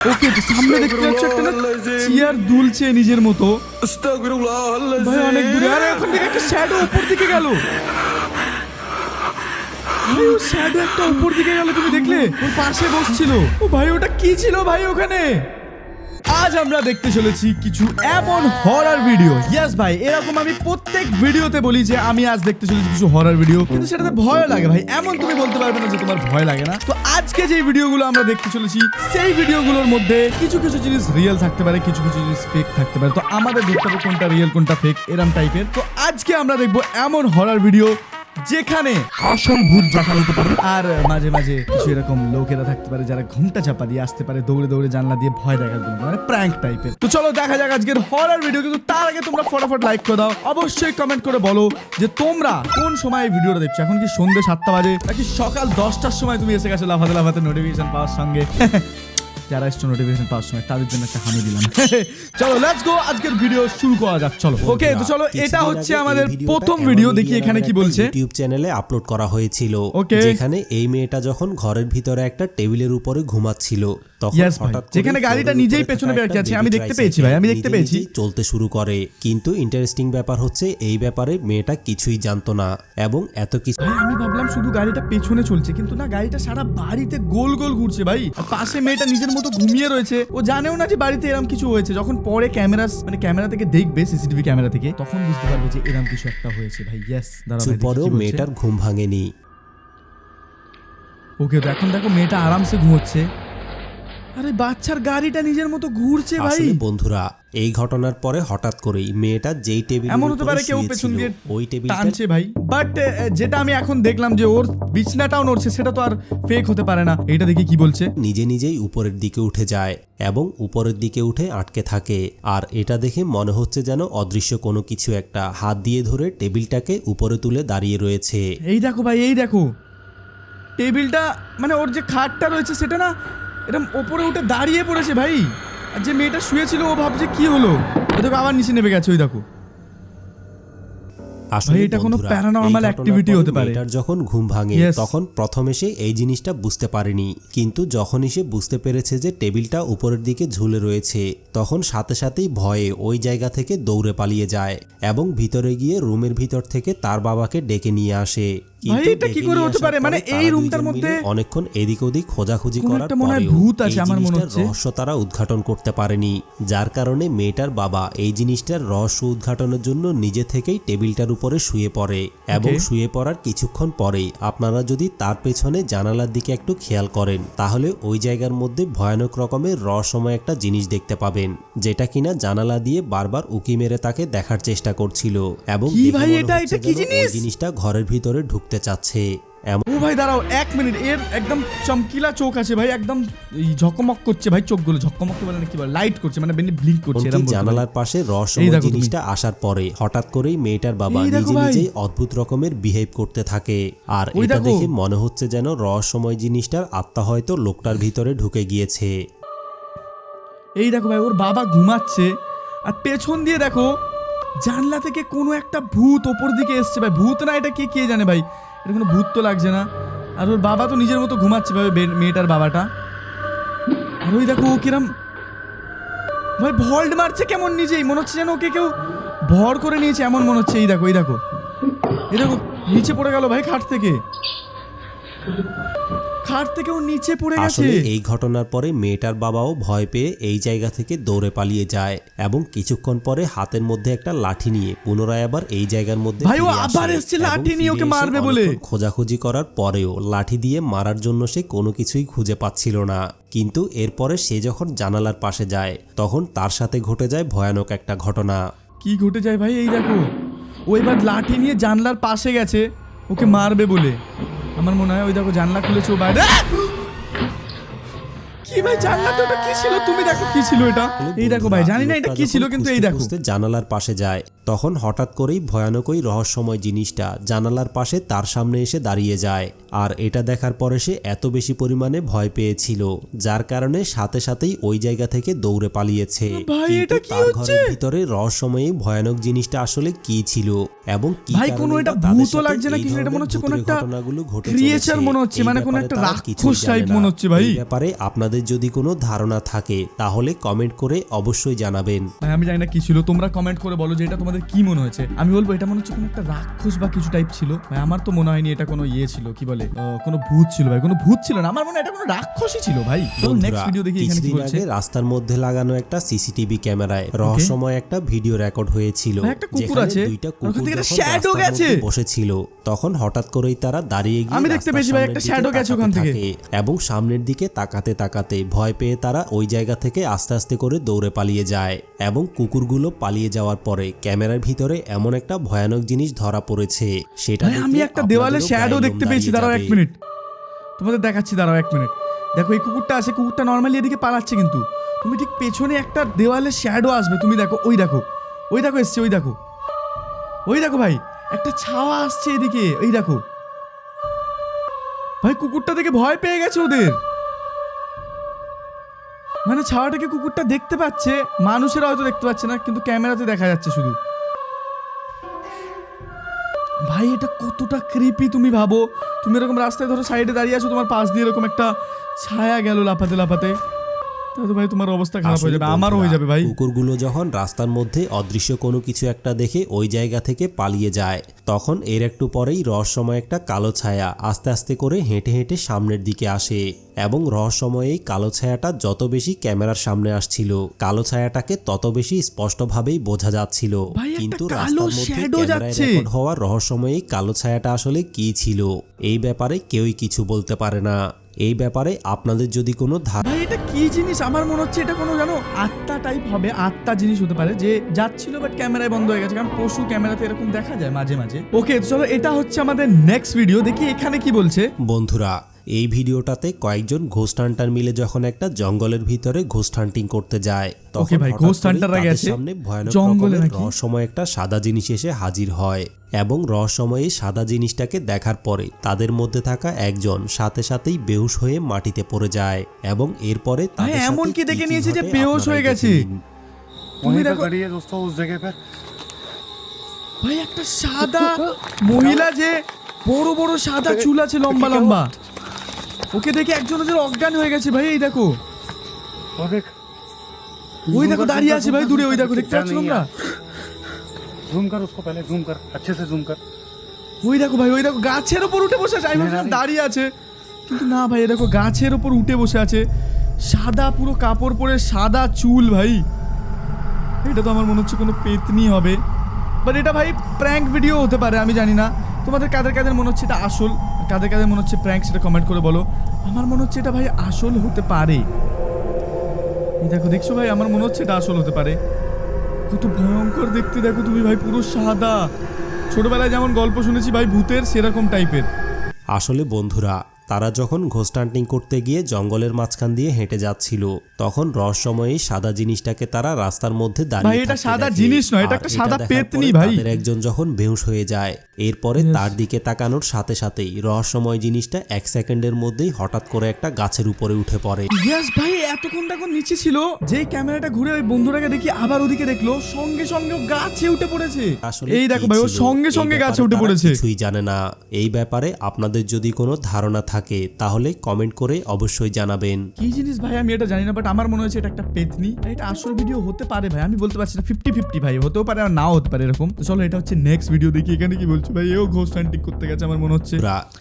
ওকে, তো সামনে দেখতে পাচ্ছ একটা না চেয়ার দুলছে নিজের মতো। ভাই অনেক দূরে। আরে ওখান থেকে একটা শ্যাডো উপর দিকে গেল। ভাই ও শ্যাডো একটা উপর দিকে গেল, তুমি দেখলে? ওর পাশে বসছিল। ও ভাই ওটা কি ছিল ভাই ওখানে? আজ আমরা দেখতে চলেছি কিছু এমন হরর ভিডিও। ইয়েস ভাই, এরকম আমি প্রত্যেক ভিডিওতে বলি যে আমি আজ দেখতে চলেছি কিছু হরর ভিডিও, কিন্তু সেটাতে ভয় লাগে ভাই। এমন তুমি বলতে পারবে না যে তোমার ভয় লাগে না। তো আজকে যে ভিডিওগুলো আমরা দেখতে চলেছি সেই ভিডিওগুলোর মধ্যে কিছু কিছু জিনিস রিয়েল থাকতে পারে, কিছু কিছু জিনিস ফেক থাকতে পারে। তো আমাদের দেখতে হবে কোনটা রিয়েল কোনটা ফেক, এরম টাইপের। তো আজকে আমরা দেখবো এমন হরর ভিডিও যেখানে আসল ভূত দেখা হতে পারে, আর মাঝে মাঝে কিছু এরকম লোকেরা থাকতে পারে যারা ঘুমটা চাপা দিয়ে আসতে পারে দৌড়ে দৌড়ে জানলা দিয়ে ভয় দেখার জন্য, মানে প্র্যাঙ্ক টাইপের। তো চলো দেখা যাক আজকের হরর ভিডিও। কিন্তু তার আগে তোমরা ফটাফট লাইক করে দাও, অবশ্যই কমেন্ট করে বলো যে তোমরা কোন সময় এই ভিডিওটা দেখছো। এখন কি সন্ধ্যে 7টা বাজে নাকি সকাল 10টার সময় তুমি এসে গেছো লাফাতে লাফাতে নোটিফিকেশন পাওয়ার সঙ্গে? যারা এসছো নোটিফিকেশন পাওয়ার সময় তাদের জন্য একটা হামি দিলাম। চলো লেটস গো, আজকের ভিডিও শুরু করা যাক। চলো ওকে, তো চলো এটা হচ্ছে আমাদের প্রথম ভিডিও। দেখি এখানে কি বলছে। ইউটিউব চ্যানেলে আপলোড করা হয়েছিল, যেখানে এই মেয়েটা যখন ঘরের ভিতরে একটা টেবিলের উপরে ঘুমাচ্ছিল তখন হঠাৎ করে যেখানে গাড়িটা নিজেই পেছনে বের আছে, আমি দেখতে পেয়েছি ভাই, আমি দেখতে পেয়েছি চলতে শুরু করে। কিন্তু ইন্টারেস্টিং ব্যাপার হচ্ছে এই ব্যাপারে মেয়েটা কিছুই জানতো না এবং এত কিছু। ভাই আমি ভাবলাম শুধু গাড়িটা পেছনে চলছে, কিন্তু না, গাড়িটা সারা বাড়িতে গোল গোল ঘুরছে ভাই। আর পাশে মেয়েটা নিজের মতো ঘুমিয়ে রয়েছে। ও জানেও না যে বাড়িতে এরকম কিছু হয়েছে। যখন পরে ক্যামেরা থেকে দেখবে, সিসিটিভি ক্যামেরা থেকে, তখন বুঝতে পারবে যে এরকম কিছু একটা হয়েছে ভাই। ইয়েস, দাঁড়াও। পরেও মেয়েটার ঘুম ভাঙেনি। ওকে, তো এখন দেখো মেয়েটা আরামসে ঘুমোচ্ছে। আরে বাচ্চার গাড়িটা নিজের মতো ঘুরছে ভাই। আসলে বন্ধুরা, এই ঘটনার পরে হঠাৎ করেই মেয়েটা যেই টেবিলের এমন হতে উপরে পারে কেউ শুয়েছিল, পেছন দিয়ে ওই টেবিলটা টানছে ভাই। বাট যেটা আমি এখন দেখলাম যে ওর বিছনাটাও নড়ছে, সেটা তো আর ফেক হতে পারে না। এইটা দেখি কি বলছে। নিজে নিজেই উপরের দিকে উঠে যায় এবং উপরের দিকে উঠে আটকে থাকে। আর এটা দেখে মনে হচ্ছে যেন অদৃশ্য কোনো কিছু একটা হাত দিয়ে ধরে টেবিলটাকে উপরে তুলে দাঁড়িয়ে রয়েছে। এই দেখো ভাই, এই দেখো টেবিলটা, মানে ওর যে খাটটা রয়েছে সেটা না এরকম ওপরে উঠে দাঁড়িয়ে পড়েছে ভাই। আর যে মেয়েটা শুয়েছিল ও ভাবছে কি হলো, ওই দেখো আবার নিচে নেমে গেছে। ওই দেখো আসলে এটা কোনো বন্ধুরা, প্যারানর্মাল এই অ্যাক্টিভিটি ঘটনার হতে পারে। মেয়েটার যখন ঘুম ভাঙে Yes. তখন প্রথমে সে এই জিনিসটা বুঝতে পারেনি, কিন্তু যখনই সে বুঝতে পেরেছে যে টেবিলটা উপরের দিকে ঝুলে রয়েছে তখন সাথে সাথেই ভয়ে ওই জায়গা থেকে দৌড়ে পালিয়ে যায় এবং ভিতরে গিয়ে রুমের ভিতর থেকে তার বাবাকে ডেকে নিয়ে আসে। ভাই এটা কি করে হতে পারে? মানে এই রুমটার মধ্যে অনেকক্ষণ এদিক ওদিক খোঁজাখুঁজি করার একটা মনে হয় পরেও ভূত আছে এই আমার মনে জিনিসটার হচ্ছে। রহস্য তারা উদ্ঘাটন করতে পারেনি, যার কারণে মেয়েটার বাবা এই জিনিসটার রহস্য উদ্ঘাটনের জন্য নিজে থেকেই টেবিলটার উপরে শুয়ে পড়ে। এবং শুয়ে পড়ার কিছুক্ষণ পরেই আপনারা যদি তার পেছনে জানালার দিকে একটু খেয়াল করেন তাহলে ওই জায়গার মধ্যে ভয়ানক রকমের রহস্যময় একটা জিনিস দেখতে পাবেন, যেটা কিনা জানালা দিয়ে বারবার উকি মেরে তাকে দেখার চেষ্টা করছিল এবং জিনিসটা ঘরের ভিতরে ঢুকতে চাচ্ছে। ও ভাই দাঁড়াও 1 মিনিট, এর একদম চমকিলা চোখ আছে ভাই, একদম ঝকমক করছে ভাই, চোখগুলো ঝকমক বলে না কি বলে, লাইট করছে, মানে ব্লিঙ্ক করছে এরকম। জানালার পাশে রহস্যময় জিনিসটা আসার পরে হঠাৎ করেই মেয়েটার বাবা নিজে নিজেই অদ্ভুত রকমের বিহেভ করতে থাকে। আর এটা দেখে মনে হচ্ছে যেন রহস্যময় জিনিসটার আত্মা হয়তো লোকটার ভিতরে ঢুকে গিয়েছে। এই দেখো ভাই, ওর বাবা ঘুমাচ্ছে আর পেছন দিয়ে দেখো জানলা থেকে কোনো একটা ভূত ওপর দিকে এসছে ভাই। ভূত না, এটা কে জানে ভাই, এটা কোনো ভূত তো লাগছে না। আর ওর বাবা তো নিজের মতো ঘুমাচ্ছে ভাই, মেয়েটার বাবাটা। আর ওই দেখো ও কিরম ভাই ভল্ট মারছে কেমন, নিজেই মনে হচ্ছে যেন ওকে কেউ ভর করে নিয়েছে এমন মনে হচ্ছে। এই দেখো এই দেখো এই দেখো নিচে পড়ে গেল ভাই খাট থেকে ও নিচে পড়ে গেছে। আসলে এই ঘটনার পরে মেয়েটার বাবাও ভয় পেয়ে এই জায়গা থেকে দৌড়ে পালিয়ে যায় এবং কিছুক্ষণ পরে হাতের মধ্যে একটা লাঠি নিয়ে পুনরায় আবার এই জায়গার মধ্যে ভাই ও আবার এসেছে লাঠি নিয়ে ওকে মারবে বলে। খোঁজাখুঁজি করার পরেও লাঠি দিয়ে মারার জন্য সে কোনো কিছুই খুঁজে পাচ্ছিল না। কিন্তু এরপরে সে যখন জানালার পাশে যায় তখন তার সাথে ঘটে যায় ভয়ানক একটা ঘটনা। কি ঘটে যায় ভাই? এই দেখো ও এবার লাঠি নিয়ে জানলার পাশে গেছে ওকে মারবে বলে আমার মনে হয়। ওই দেখো জানলা খুলেছে ও বাইরে। কি ভাই জানলাতে ওটা কি ছিল? তুমি দেখো কি ছিল এটা। এই দেখো ভাই, জানি না এটা কি ছিল, কিন্তু এই দেখো জানালার পাশে যায় তখন হঠাৎ করেই ভয়ানক ওই রহস্যময় জিনিসটা জানালার পাশে তার সামনে এসে দাঁড়িয়ে যায়। আর এটা দেখার পরে সে এত বেশি পরিমাণে ভয় পেয়েছিল যার কারণে সাথে সাথেই ওই জায়গা থেকে দৌড়ে পালিয়েছে। ভাই, কিন্তু এটা কি তার হচ্ছে? ঘরের ভিতরে রহস্যময় এই ভয়ানক জিনিসটা আসলে কি ছিল এবং কি ভাই, কোনো কারণেই এটা বা তাদের ভূতও সাথে লাগছে না এই কিছু, এটা মনে হচ্ছে কোনো ধরনের একটা ঘটনাগুলো ঘটে ক্রিয়েচার চলেছে, মনে হচ্ছে, এই মানে কোনো ব্যাপারে একটা তারা রাক্ষস কিছুই জানে টাইপ না। মনে হচ্ছে ভাই। এই ব্যাপারে আপনাদের যদি কোনো ধারণা থাকে তাহলে কমেন্ট করে অবশ্যই জানাবেন। ভাই আমি জানি না কি ছিল, তোমরা কমেন্ট করে বলো যে এটা তোমাদের কি মনে হয়েছে। আমি বলবো এটা মনে হচ্ছে কোনো একটা রাক্ষস বা কিছু টাইপ ছিল। ভাই আমার তো মনে হয়নি এটা কোনো ইয়ে ছিল, কি বলে কোনো ভূত ছিল ভাই, কোনো ভূত ছিল না, আমার মনে হয় এটা কোনো রাক্ষসই ছিল ভাই। চলো নেক্সট ভিডিও দেখি এখানে কি কিছুদিন বলছে। আগে রাস্তার মধ্যে লাগানো একটা সিসিটিভি ক্যামেরায় রহস্যময় একটা ভিডিও রেকর্ড হয়েছিল ভাই, একটা কুকুর যেখানে আছে, দুইটা আর ওখান কুকুর থেকে একটা যখন shadow রাস্তার গেছে। মধ্যে বসেছিল তখন হঠাৎ করেই তারা দাঁড়িয়ে গিয়ে আমি দেখতে রাস্তার পেয়েছি ভাই, সামনের একটা দিকে shadow গেছে ওখান তাকাতে থেকে। থাকে এবং সামনের দিকে তাকাতে তাকাতে ভয় পেয়ে তারা ওই জায়গা থেকে আস্তে আস্তে করে দৌড়ে পালিয়ে যায় এবং কুকুরগুলো পালিয়ে যাওয়ার পরে ক্যামেরার ভিতরে এমন একটা ভয়ানক জিনিস ধরা পড়েছে সেটা ভাই আমি দেখলে একটা দেওয়ালে আপনাদেরও শ্যাডো গায়ে লোম দেখতে পেয়েছি, দাঁড়িয়ে দাঁড়াও এক যাবে। মিনিট তোমাদের দেখাচ্ছি, দাঁড়াও এক মিনিট। দেখো এই কুকুরটা আছে, কুকুরটা নর্মালি এদিকে পালাচ্ছে, কিন্তু তুমি ঠিক পেছনে একটা দেওয়ালে শ্যাডো আসবে, তুমি দেখো, ওই দেখো, ওই দেখো এসছে, ওই দেখো, ওই দেখো ভাই একটা ছাওয়া আসছে এদিকে, ওই দেখো ভাই কুকুরটা দেখে ভয় পেয়ে গেছে ওদের, মানে ছাওয়াটাকে কুকুরটা দেখতে পাচ্ছে, মানুষেরা হয়তো দেখতে পাচ্ছে না কিন্তু ক্যামেরাতে দেখা যাচ্ছে শুধু। ভাই এটা কতটা ক্রিপি তুমি ভাবো, তুমি এরকম রাস্তায় ধরো সাইডে দাঁড়িয়ে আছো, তোমার পাশ দিয়ে এরকম একটা ছায়া গেল লাফাতে লাফাতে, তাহলে তো ভাই তোমার অবস্থা খারাপ হয়ে যাবে, আসলে আমারও হয়ে যাবে ভাই। কুকুরগুলো যখন রাস্তার মধ্যে অদৃশ্য কোনো কিছু একটা দেখে ওই জায়গা থেকে পালিয়ে যায় তখন এর একটু পরেই রহস্যময় একটা কালো ছায়া আস্তে আস্তে করে হেঁটে হেঁটে সামনের দিকে আসে এবং রহস্যময় এই কালো ছায়াটা যত বেশি ক্যামেরার সামনে আসছিল কালো ছায়াটাকে তত বেশি স্পষ্টভাবেই বোঝা যাচ্ছিল। ভাই, একটা কিন্তু কালো রাস্তার মধ্যে shadow ক্যামেরায় যাচ্ছে। রেকর্ড হওয়া রহস্যময় এই কালো ছায়াটা আসলে কি ছিল এই ব্যাপারে কেউই কিছু বলতে পারে না। এই ব্যাপারে আপনাদের যদি কোনো ভাই এটা কি জিনিস, আমার মনে হচ্ছে এটা কোনো জানো আত্মা টাইপ হবে, আত্মা জিনিস হতে পারে যে যাচ্ছিল বাট ক্যামেরায় বন্ধ হয়ে গেছে, কারণ পশু ক্যামেরাতে এরকম দেখা যায় মাঝে মাঝে। ওকে চলো এটা হচ্ছে আমাদের নেক্সট ভিডিও, দেখি এখানে কি বলছে। বন্ধুরা এই ভিডিওটাতে কয়েকজন ঘোস্ট হান্টার মিলে যখন একটা জঙ্গলের ভিতরে ঘোস্ট হান্টিং করতে যায় তখন Okay ভাই, হঠাৎ ghost করেই hunter রা তাদের গেছে সামনে ভয়ানক জঙ্গলে রকমের নাকি? রহস্যময় একটা সাদা জিনিস এসে হাজির হয় এবং রহস্যময় এই সাদা জিনিসটাকে দেখার পরে তাদের মধ্যে থাকা একজন সাথে সাথেই বেহুশ হয়ে মাটিতে পড়ে যায় এবং এরপরে তাদের ভাই, এমন সাথে কি দেখে নিয়েছে যে ঘটে বেহুশ হয়ে আপনারাই গেছে? দেখে নিন। তুমি वहीं पर দেখো खड़ी है दोस्तों उस जगह पर। ভাই একটা সাদা মহিলা, যে বড় বড় সাদা চুল আছে লম্বা লম্বা, ওকে দেখে একজনের অজ্ঞান হয়ে গেছে ভাই। এই দেখো और देख ওই দেখো দাঁড়িয়ে আছে ভাই দূরে, ওই দেখো দেখতে পাচ্ছ তোমরা, जूम कर उसको, पहले जूम कर, अच्छे से जूम कर। ওই দেখো ভাই, ওই দেখো গাছের ওপর উঠে বসে আছে, আমি ভাবছিলাম দাঁড়িয়ে আছে কিন্তু না ভাই, দেখো গাছের ওপর উঠে বসে আছে, সাদা পুরো কাপড় পরে, সাদা চুল ভাই। এটা তো আমার মনে হচ্ছে কোনো পেতনি হবে, বাট এটা ভাই প্র্যাঙ্ক ভিডিও হতে পারে, আমি জানি না তোমাদের কাদের কাদের মনে হচ্ছে এটা আসল, কাদের কাদের মনে হচ্ছে প্র্যাঙ্ক, সেটা কমেন্ট করে বলো। আমার মনে হচ্ছে এটা ভাই আসল হতে পারে। এই দেখো দেখছো ভাই, আমার মনে হচ্ছে এটা আসল হতে পারে। কত ভয়ঙ্কর দেখতে দেখো তুমি ভাই, পুরো সাদা, ছোটবেলায় যেমন গল্প শুনেছি ভাই ভূতের, সেরকম টাইপের। আসলে বন্ধুরা তারা যখন ঘোস্ট হান্টিং করতে গিয়ে জঙ্গলের মাঝখান দিয়ে হেঁটে যাচ্ছিল তখন রহস্যময়ী সাদা জিনিসটাকে তারা রাস্তার মধ্যে দাঁড়িয়ে ভাই, এটা থাকতে সাদা দেখে। জিনিস নয়, এটা আর একটা সাদা দেখার পেতনি পরে ভাই। তাদের একজন যখন বেহুশ হয়ে যায় এরপরে Yes. তার দিকে তাকানোর সাথে সাথেই রহস্যময় জিনিসটা 1 সেকেন্ডের মধ্যেই হঠাৎ করে একটা গাছের উপরে উঠে পড়ে। ইয়েস ভাই, এতক্ষণ তখন নিচে ছিল, যেই ক্যামেরাটা ঘুরে ওই বন্ধুটাকে দেখি আবার ওদিকে দেখলো, সঙ্গে সঙ্গে ও গাছে উঠে পড়েছে। আসলে এই কি দেখো ভাই, ও ছিল? সঙ্গে এই সঙ্গে ব্যাপারে গাছে উঠে তারা পড়েছে। কিছুই জানে না। এই ব্যাপারে আপনাদের যদি কোনো ধারণা থাকে তাহলে কমেন্ট করে অবশ্যই জানাবেন। কি জিনিস ভাই আমি এটা জানি না, বাট আমার মনে হচ্ছে এটা একটা পেতনি। আর এটা আসল ভিডিও হতে পারে ভাই, আমি বলতে পারছি না, 50-50 ভাই, হতেও পারে আর নাও হতে পারে এরকম। তো চলো এটা হচ্ছে নেক্সট ভিডিও, দেখি এখানে কি বলছে ভাই। এও ঘোস্ট হান্টিং করতে গেছে আমার মনে হচ্ছে।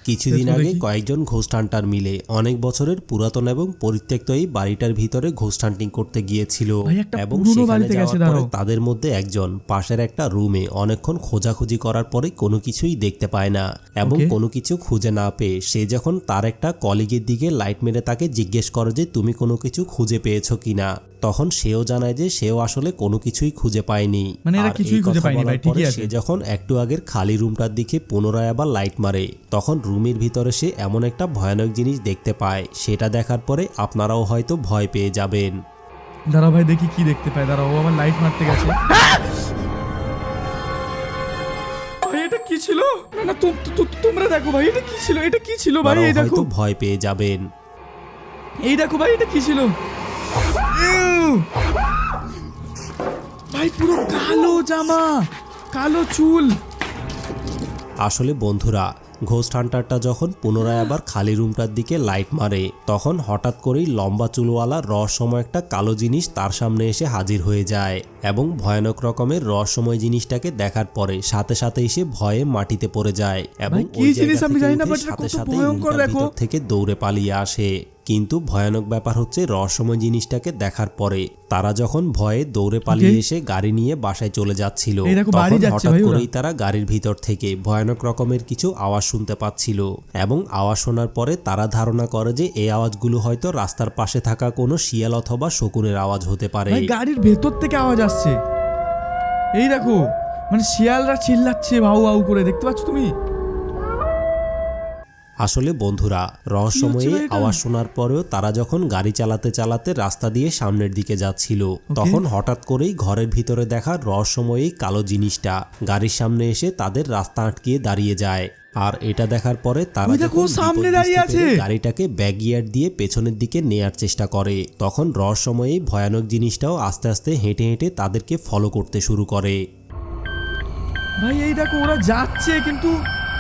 কিছুদিন দেখো আগে দেখি। কয়েকজন ঘোস্ট হান্টার মিলে অনেক বছরের পুরাতন এবং পরিত্যক্ত এই বাড়িটার ভিতরে ঘোস্ট হান্টিং করতে গিয়েছিল ভাই, একটা এবং পুরনো সেখানে বাড়িতে যাওয়ার গেছে, পরে দাঁড়াও। তাদের মধ্যে একজন পাশের একটা রুমে অনেকক্ষণ খোঁজাখুঁজি করার পরে কোনো কিছুই দেখতে পায় না এবং Okay. কোনো কিছু খুঁজে না পেয়ে সে যখন তার একটা কলিগের দিকে লাইট মেরে তাকে জিজ্ঞেস করে যে তুমি কোনো কিছু খুঁজে পেয়েছো কিনা, তখন সেও জানায় যে সেও আসলে কোনো কিছুই খুঁজে পায়নি। মানে এরা আর কিছুই এই খুঁজে কথা পায়নি বলার ভাই, ঠিকই পরে আছে। সে যখন একটু আগের খালি রুমটার দিকে পুনরায় আবার লাইট মারে তখন রুমের ভিতরে সে এমন একটা ভয়ানক জিনিস দেখতে পায়, সেটা দেখার পরে আপনারাও হয়তো ভয় পেয়ে যাবেন। দাঁড়াও ভাই দেখি কি দেখতে পায়, দাঁড়াও, ও আমার লাইট মারতে গেছে। ছিল? না না তোমরা দেখো ভাই, এটা কি ছিল? এটা কি ছিল ভাই? আপনারাও এই দেখো, হয়তো ভয় পেয়ে যাবেন। এই দেখো ভাই, এটা কি ছিল? ইউ! ভাই পুরো কালো জামা, কালো চুল। আসলে বন্ধুরা, ঘোস্ট হান্টারটা যখন পুনরায় আবার খালি রুমটার দিকে লাইট মারে, তখন হঠাৎ করেই লম্বা চুলওয়ালা রহস্যময় একটা কালো জিনিস তার সামনে এসে হাজির হয়ে যায় এবং ভয়ানক রকমের রহস্যময় জিনিসটাকে দেখার পরে সাথে সাথে এসে ভয়ে মাটিতে পড়ে যায় এবং ভাই, কি ওই জিনিস জায়গা আমি থেকে জানি না, উঠে but এটা সাথে কত সাথে ভয়ঙ্কর রুমটার দেখো। ভিতর থেকে দৌড়ে পালিয়ে আসে। কিন্তু ভয়ানক ব্যাপার হচ্ছে, রহস্যময় জিনিসটাকে দেখার পরে তারা যখন ভয়ে দৌড়ে পালিয়ে এসে গাড়ি নিয়ে বাসায় চলে যাচ্ছিল, এই দেখো, বাড়ি তখন যাচ্ছে হঠাৎ ভাই ওরা। করেই তারা গাড়ির ভিতর থেকে ভয়ানক রকমের কিছু আওয়াজ শুনতে পাচ্ছিল এবং আওয়াজ শোনার পরে তারা ধারণা করে যে এই আওয়াজগুলো হয়তো রাস্তার পাশে থাকা কোনো শিয়াল অথবা শকুনের আওয়াজ হতে পারে। ভাই গাড়ির ভেতর থেকে আওয়াজ আসছে। এই দেখো, মানে শিয়ালরা চিল্লাচ্ছে ভাউ ভাউ করে, দেখতে পাচ্ছ তুমি? আসলে বন্ধুরা, রহস্যময়ী কি হচ্ছে ভাই এটা? আওয়াজ শোনার পরেও তারা যখন গাড়ি চালাতে চালাতে রাস্তা দিয়ে সামনের দিকে যাচ্ছিল, তখন হঠাৎ করেই ঘরের ভিতরে দেখা রহস্যময়ী কালো জিনিসটা গাড়ির সামনে এসে তাদের রাস্তা আটকিয়ে দাঁড়িয়ে যায়। আর এটা দেখার পরে তারা ওই দেখো, যখন সামনে বিপদ দাঁড়িয়ে বুঝতে পেরে আছে। গাড়িটাকে ব্যাকগিয়ার দিয়ে পেছনের দিকে নেয়ার চেষ্টা করে, তখন রহস্যময়ী ভয়ানক জিনিসটাও আস্তে আস্তে হেঁটে হেঁটে তাদেরকে ফলো করতে শুরু করে। ভাই এই দেখো, ওরা যাচ্ছে কিন্তু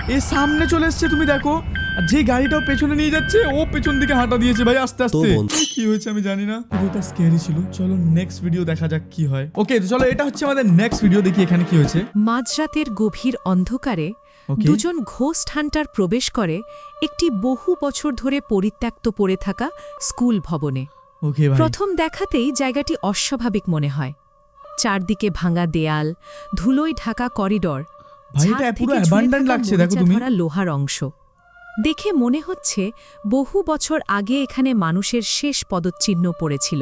এ সামনে চলে এসছে, তুমি দেখো। আর যে গাড়িটাও পেছনে নিয়ে যাচ্ছে, ও পেছন দিকে হাঁটা দিয়েছে ভাই আস্তে আস্তে। বন্ধু- এই কি হয়েছে আমি জানি না, ভিডিওটা স্ক্যারি ছিল। চলো নেক্সট ভিডিও দেখা যাক কি হয়। ওকে, তো চলো, এটা হচ্ছে আমাদের নেক্সট ভিডিও, দেখি এখানে কি হয়েছে। মাঝরাতের গভীর অন্ধকারে Okay. দুজন ঘোস্ট হান্টার প্রবেশ করে একটি বহু বছর ধরে পরিত্যক্ত পড়ে থাকা স্কুল ভবনে। ওকে ভাই, প্রথম দেখাতেই জায়গাটি অস্বাভাবিক মনে হয়। চারদিকে ভাঙা দেয়াল, ধুলোয় ঢাকা করিডর, ভাই ছাদ এটা পুরো থেকে ঝুলে অ্যাবান্ডেন্ট থাকা লাগছে, দেখো মরিচা তুমি। ধরা লোহার অংশ দেখে মনে হচ্ছে বহু বছর আগে এখানে মানুষের শেষ পদচিহ্ন পড়েছিল।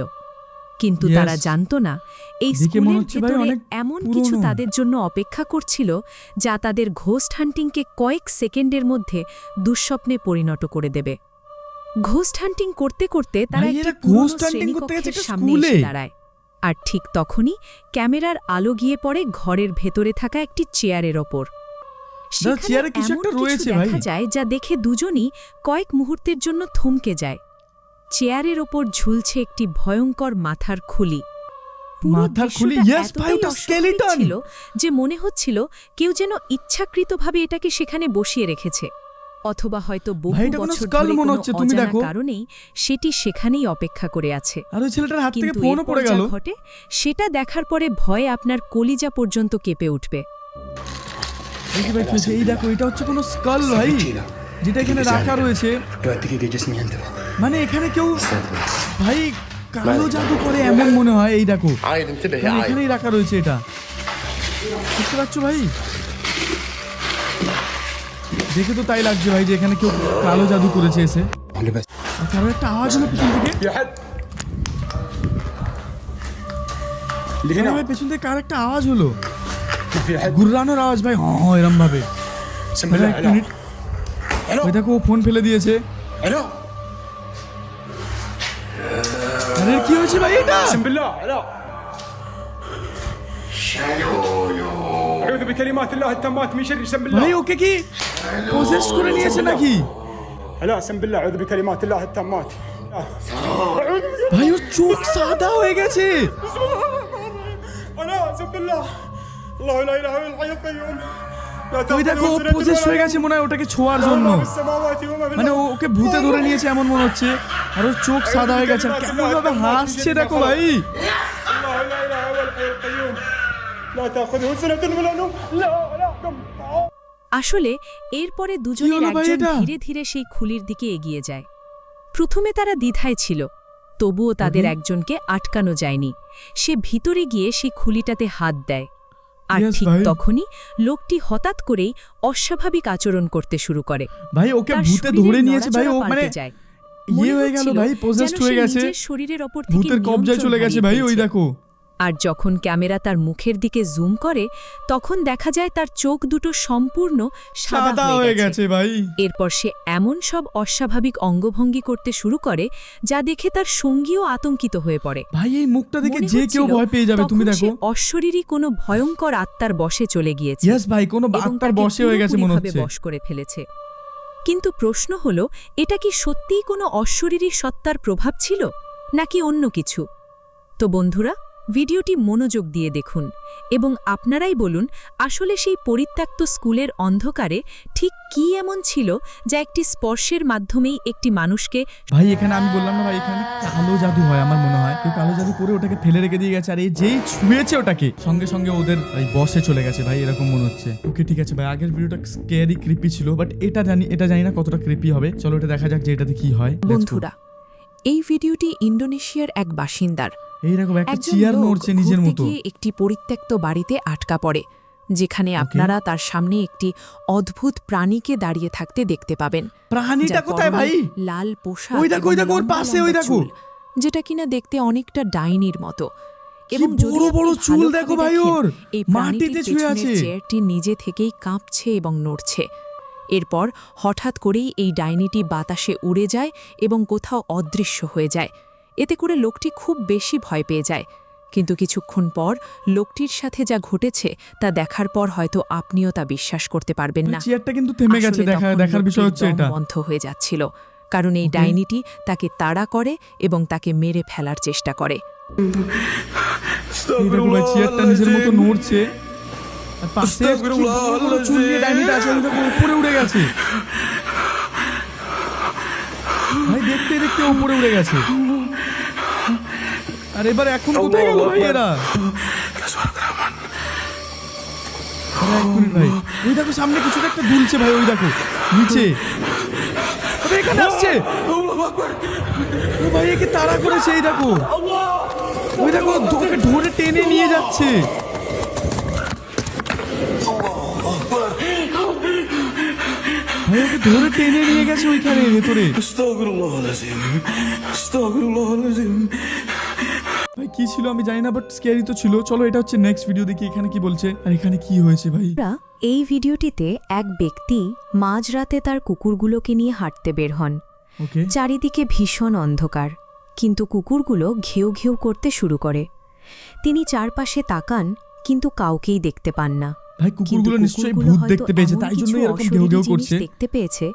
কিন্তু Yes. তারা জানতো না এই দেখে মনে স্কুলের হচ্ছে ভাই ভেতরে অনেক এমন কিছু পুরনো। তাদের জন্য অপেক্ষা করছিল যা তাদের ঘোস্ট হান্টিংকে কয়েক সেকেন্ডের মধ্যে দুঃস্বপ্নে পরিণত করে দেবে। ঘোস্ট হান্টিং করতে করতে তারা ভাই, একটি এরা পুরনো ghost hunting করতে গেছে শ্রেণীকক্ষের একটা সামনে স্কুলে। এসে দাঁড়ায়। আর ঠিক তখনই ক্যামেরার আলো গিয়ে পড়ে ঘরের ভেতরে থাকা একটি চেয়ারের ওপর। সেখানে চেয়ারে কিছু এমন একটা রয়েছে ভাই। দেখা যায় যা দেখে দুজনই কয়েক মুহূর্তের জন্য থমকে যায়। চেয়ারের ওপর ঝুলছে একটি ভয়ঙ্কর মাথার খুলি। পুরো মাথার খুলি? দৃশ্যটা Yes, ভাই, এতটাই ওটা অস্বাভাবিক skeleton। ছিল যে মনে হচ্ছিল কেউ যেন ইচ্ছাকৃতভাবে এটাকে সেখানে বসিয়ে রেখেছে, অথবা হয়তো বহু ভাই, এটা কোনো বছর skull ধরে মনে কোনো হচ্ছে, তুমি অজানা দেখো। কারণেই সেটি সেখানেই অপেক্ষা করে আছে। আর ওই ছেলেটার হাত থেকে কিন্তু ফোনও এরপর পড়ে যা গেল। ঘটে সেটা দেখার পরে ভয়ে আপনার কলিজা পর্যন্ত কেঁপে উঠবে। এই কি ভাই, কি হয়েছে? এই দেখো, এটা হচ্ছে কোনো স্কাল ভাই, যেটা এখানে রাখা রয়েছে। মানে এখানে কেউ ভাই কালো জাদু করে এমন মনে হয়। এই দেখো, মানে এখানেই রাখা রয়েছে এটা, দেখতে পাচ্ছ ভাই? দেখে তো তাই লাগছে ভাই যে এখানে কেউ কালো জাদু করেছে এসে। আর কারো একটা আওয়াজ হলো পেছন থেকে। ভাই পেছন থেকে কার একটা আওয়াজ হলো, গুর্রানোর আওয়াজ ভাই, হ্যাঁ এরম ভাবে। ভাই, এক মিনিট, ওই দেখো ও ফোন ফেলে দিয়েছে। আরে কি হয়েছে ভাই এটা? اقسم بالله لا اعوذ بكلمات الله التامات من شر اقسم ভাই بالله ওকে কি পজেস করে নিয়েছে নাকি? لا اقسم بالله اعوذ بكلمات الله التامات اعوذ بالله ভাই ওর চোখ সাদা হয়ে গেছে। انا اقسم بالله الله لا اله الا الحي القيوم لا ওই দেখো ও تأخذه পজেস سنة হয়ে গেছে মনে হয় ওটাকে ছোঁয়ার জন্য। ولا في السماوات وما في মানে الارض ওকে ভূতে ধরে নিয়েছে এমন মনে হচ্ছে। আর ওর চোখ সাদা হয়ে গেছে, আর কেমন ভাবে হাসছে দেখো ভাই। الله لا اله الا الحي القيوم لا تأخذه سنة ولا نوم لا لا قم আসলে এরপরে দুজনের হলো ভাই একজন এটা? ধীরে ধীরে সেই খুলির দিকে এগিয়ে যায়। প্রথমে তারা দ্বিধায় ছিল, তবুও তাদের একজনকে আটকানো যায়নি। সে ভিতরে গিয়ে সেই খুলিটাতে হাত দেয়। আর Yes, ঠিক ভাই। তখনই লোকটি হঠাৎ করেই অস্বাভাবিক আচরণ করতে শুরু করে। ভাই ওকে তার ভূতে শরীরের ধরে নিয়েছে ভাই, ও নড়াচড়া মানে পাল্টে যায়। ইয়ে মনে হয়ে গেল হচ্ছিল ভাই, possessed যেন হয়ে সে গেছে। নিজের শরীরের ওপর থেকে ভূতের কবজায় নিয়ন্ত্রণ চলে গেছে হারিয়ে ভাই, ওই ফেলছে। দেখো। আর যখন ক্যামেরা তার মুখের দিকে জুম করে তখন দেখা যায় তার চোখ দুটো সম্পূর্ণ সাদা হয়ে গেছে ভাই। এরপর সে এমন সব অস্বাভাবিক অঙ্গভঙ্গি করতে শুরু করে যা দেখে তার সঙ্গীও আতঙ্কিত হয়ে পড়ে। ভাই এই মুখটা দেখে মনে যে কেউ হচ্ছিল ভয় পেয়ে যাবে, তুমি তখন দেখো। সে অশরীরী কোনো ভয়ঙ্কর আত্মার বশে চলে গিয়েছে। ইয়েস ভাই, কোনো এবং আত্মার তাকে বশে হয়ে গেছে মনে পুরোপুরিভাবে হচ্ছে। বশ করে ফেলেছে। কিন্তু প্রশ্ন হলো, এটা কি সত্যিই কোনো অশরীরী সত্তার প্রভাব ছিল নাকি অন্য কিছু? তো বন্ধুরা, ভিডিওটি মনোযোগ দিয়ে দেখুন এবং আপনারাই বলুন আসলে সেই পরিত্যক্ত স্কুলের অন্ধকারে ঠিক কী এমন ছিল যা একটি স্পর্শের মাধ্যমেই একটি মানুষকে। ভাই এখানে আমি বললাম না ভাই, এখানে কালো জাদু হয় আমার মনে হয়। কেউ কালো জাদু করে ওটাকে ফেলে রেখে দিয়ে গেছে, আর এই যেই ছুঁয়েছে ওটাকে সঙ্গে সঙ্গে ওদের এই বসে চলে গেছে ভাই, এরকম মনে হচ্ছে। ওকে ঠিক আছে ভাই, আগের ভিডিওটা স্ক্যারি ক্রিপি ছিল, বাট এটা জানি না কতটা ক্রিপি হবে। চলো এটা দেখা যাক যে এটাতে কি হয়। Let's go. বন্ধুরা, এই ভিডিওটি ইন্দোনেশিয়ার এক বাসিন্দার। এইরকম একটা একজন চেয়ার লোক নড়ছে নিজের ঘুরতে মতো। গিয়ে একটি পরিত্যক্ত বাড়িতে আটকা পড়ে, যেখানে আপনারা তার সামনে একটি অদ্ভুত প্রাণীকে দাঁড়িয়ে থাকতে দেখতে পাবেন। প্রাণীটা যার কোথায় পরনে ভাই? লাল পোশাক ওই দেখো, এবং ওই দেখো, ওর লম্বা পাশে, ওই লম্বা দেখো। চুল, যেটা কিনা দেখতে অনেকটা ডাইনির মতো। কি এবং যদি বড় বড় আপনি চুল ভালোভাবে দেখো ভাই দেখেন, ওর। এই মাটিতে প্রাণীটির শুয়ে পেছনের আছে। চেয়ারটি নিজে থেকেই কাঁপছে এবং নড়ছে। এরপর হঠাৎ করেই এই ডাইনিটি বাতাসে উড়ে যায় এবং কোথাও অদৃশ্য হয়ে যায়। এতে করে লোকটি খুব বেশি ভয় পেয়ে যায়। কিন্তু কিছুক্ষণ পর লোকটির সাথে যা ঘটেছে তা দেখার পর হয়তো আপনিও তা বিশ্বাস করতে পারবেন না। চেয়ারটা কিন্তু থেমে গেছে, আসলে তখন দেখার বিষয় লোকটির হচ্ছে দম এটা। বন্ধ হয়ে যাচ্ছিল, কারণ এই Okay. ডাইনিটি তাকে তাড়া করে এবং তাকে মেরে ফেলার চেষ্টা করে। এই দেখো ভাই, চেয়ারটা নিজের মতো নড়ছে, আর পাশে কি বড় বড় চুল নিয়ে ডাইনিটা আছে, ওই দেখো উপরে উড়ে গেছে ভাই, দেখতে দেখতে উপরে উড়ে গেছে। আর এবার এখন কোথায় গেল ভাই এরা? আরে এক মিনিট ভাই, ওই দেখো সামনে কিছুটা একটা দুলছে ভাই, ওই দেখো নিচে। আরে এখানে আসছে, ও ভাই একে তাড়া করেছে, এই দেখো, ওই দেখো ওকে ধরে টেনে নিয়ে যাচ্ছে। ভাই ওকে ধরে টেনে নিয়ে গেছে ওইখানে ভেতরে। ভাই কি ছিল আমি জানি না, বাট স্ক্যারি তো ছিল। চলো এটা হচ্ছে নেক্সট ভিডিও, দেখি এখানে কি বলছে আর এখানে কি হয়েছে ভাই। এই ভিডিওটিতে এক ব্যক্তি মাঝরাতে তার কুকুরগুলোকে নিয়ে হাঁটতে বের হন। ওকে, চারিদিকে ভীষণ অন্ধকার, কিন্তু কুকুরগুলো ঘেউ ঘেউ করতে শুরু করে। তিনি চারপাশে তাকান, কিন্তু কাউকেই দেখতে পান না। ভাই কিন্তু কুকুরগুলো নিশ্চয়ই কুকুরগুলো ভূত হয়তো দেখতে পেয়েছে, এমন তাই কিছু জন্য এরকম ঘেউ অশরীরী ঘেউ জিনিস করছে। দেখতে পেয়েছে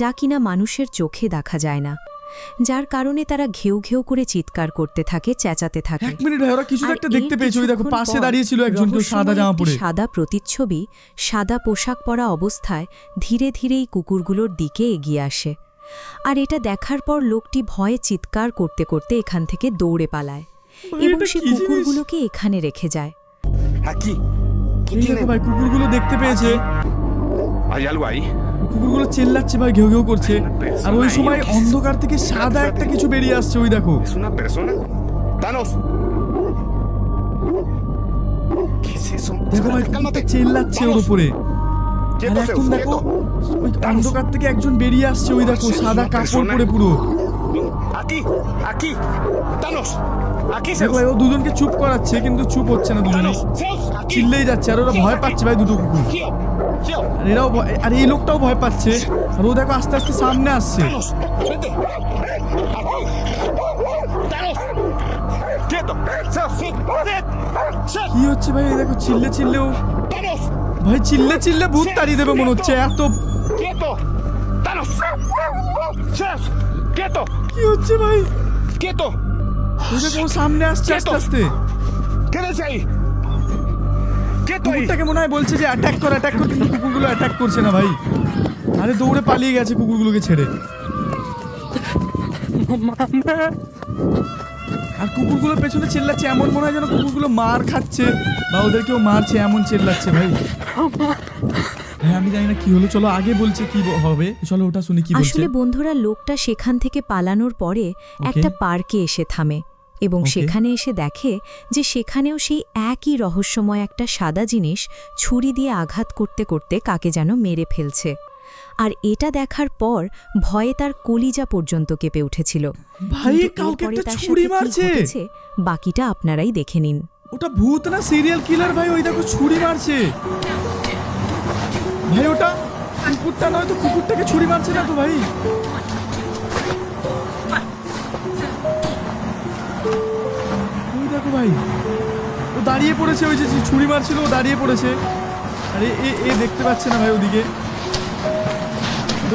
যা কিনা মানুষের চোখে দেখা যায় না, যার কারণে তারা ঘেউ ঘেউ করে চিৎকার করতে থাকে, চেঁচাতে থাকে। এক মিনিট ভাই, ওরা কিছু আর একটা এর দেখতে পেয়েছে, ওই দেখো কিছুক্ষণ পাশে পর দাঁড়িয়ে ছিল একজন, কেউ সাদা রহস্যময় জামা একটি পরে। সাদা প্রতিচ্ছবি সাদা পোশাক পরা অবস্থায় ধীরে ধীরেই কুকুরগুলোর দিকে এগিয়ে আসে। আর এটা দেখার পর লোকটি ভয়ে চিৎকার করতে করতে এখান থেকে দৌড়ে পালায় ভাই, এবং এটা সে কি জিনিস? কুকুরগুলোকে এখানে রেখে যায়। Aquí. ¿Qué এই দেখো tiene? ভাই কুকুরগুলো দেখতে পেয়েছে, ¿Hay algo ahí? কুকুরগুলো চেল্লাচ্ছে ভাই, ঘেউ ঘেউ করছে। আর ওই সময় অন্ধকার থেকে সাদা একটা কিছু বেরিয়ে আসছে, ওই দেখো। ¿Es una persona? ¡Thanos! ¿Qué es eso? দেখো ভাই Espérate, cálmate. চেল্লাচ্ছে ওর Vamos. উপরে। আর Quieto, এখন Zeus, দেখো quieto. ওই অন্ধকার থেকে একজন বেরিয়ে আসছে, ওই দেখো সাদা কাপড় পরে পুরো। Aquí, aquí. ¡Thanos! Aquí, দেখো Zeus. ভাই ও দুজনকে চুপ করাচ্ছে, কিন্তু চুপ হচ্ছে না দুজনেই, ¡Thanos! ¡Zeus! ¡Aquí! চিল্লেই যাচ্ছে। আর ওরা ভয় পাচ্ছে ভাই, দুটো কুকুর। ¡Gio! ¡Gio! আর এরাও আর এই লোকটাও ভয় পাচ্ছে। আর ও দেখো আস্তে আস্তে সামনে আসছে। ¡Thanos! ¡Vete! ¡Thanos! ¡Quieto! ¡Zeus! ¡Sí! ¡Zeus! কি হচ্ছে ভাই, এই দেখো চিল্লে চিল্লেও ¡Thanos! ভাই, চিল্লে চিল্লে ভূত তাড়িয়ে দেবে মনে হচ্ছে, এত ¡Quieto! ¡Thanos! ¡Zeus! ¡Quieto! কি হচ্ছে ভাই। ¡Quieto! ওই দেখো ও সামনে আসছে আস্তে আস্তে। ¡Quédense ahí! ¡Quieto ahí! কুকুরটাকে মনে হয় বলছে যে অ্যাটাক কর, কিন্তু কুকুরগুলো অ্যাটাক করছে না ভাই। আরে দৌড়ে পালিয়ে গেছে কুকুরগুলোকে ছেড়ে। আর কুকুরগুলোর পেছনে চেল্লাচ্ছে, এমন মনে হয় যেন কুকুরগুলো মার খাচ্ছে বা ওদেরকেও মারছে, এমন চেল্লাচ্ছে ভাই। হ্যাঁ আমি জানি না কি হলো, চলো আগে বলছে কি হবে, চলো ওটা শুনি কি বলছে। আসলে বন্ধুরা, লোকটা সেখান থেকে পালানোর পরে একটা পার্কে এসে থামে এবং Okay. সেখানে এসে দেখে যে সেখানেও সেই একই রহস্যময় একটা সাদা জিনিস ছুরি দিয়ে আঘাত করতে করতে কাকে যেন মেরে ফেলছে। আর এটা দেখার পর ভয়ে তার কলিজা পর্যন্ত কেঁপে উঠেছিল। ভাই কিন্তু কাউকে এরপরে একটা তার ছুরি সাথে কি মারছে। ঘটেছে, বাকিটা আপনারাই দেখে নিন। ওটা ভূত না সিরিয়াল কিলার ভাই? ওই দেখো ছুরি মারছে ভাই। ওটা কুকুরটা নয় তো? কুকুরটাকে ছুরি মারছে না তো ভাই? ওই দেখো ভাই, ও দাঁড়িয়ে পড়েছে। ওই যে ছুরি মারছিল ও দাঁড়িয়ে পড়েছে। আরে এ দেখতে পাচ্ছে না ভাই ওদিকে।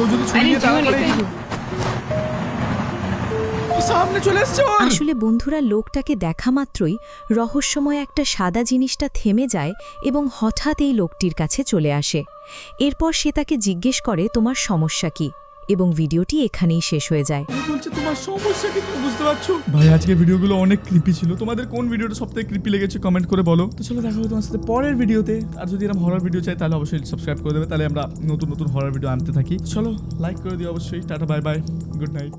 ও যদি ছুরি দিয়ে তাড়া করে সামনে চলে এসছে। আসলে বন্ধুরা, লোকটাকে দেখা মাত্রই রহস্যময় একটা সাদা জিনিসটা থেমে যায় এবং হঠাৎ এই লোকটির কাছে চলে আসে। এরপর সে তাকে জিজ্ঞেস করে তোমার সমস্যা কি, এবং ভিডিওটি এখানেই শেষ হয়ে যায়। বলছে তোমার সমস্যা কি, তুমি বুঝতে পারছো? ভাই আজকে ভিডিওগুলো অনেক ক্রিপি ছিল। তোমাদের কোন ভিডিওটা সবথেকে ক্রিপি লেগেছে কমেন্ট করে বলো। তো চলো দেখা হবে তোমার সাথে পরের ভিডিওতে। আর যদি এরকম হরর ভিডিও চাই তাহলে অবশ্যই সাবস্ক্রাইব করে দেবে, তাহলে আমরা নতুন নতুন হরর ভিডিও আনতে থাকি। চলো লাইক করে দিও অবশ্যই। Tata bye bye, good night.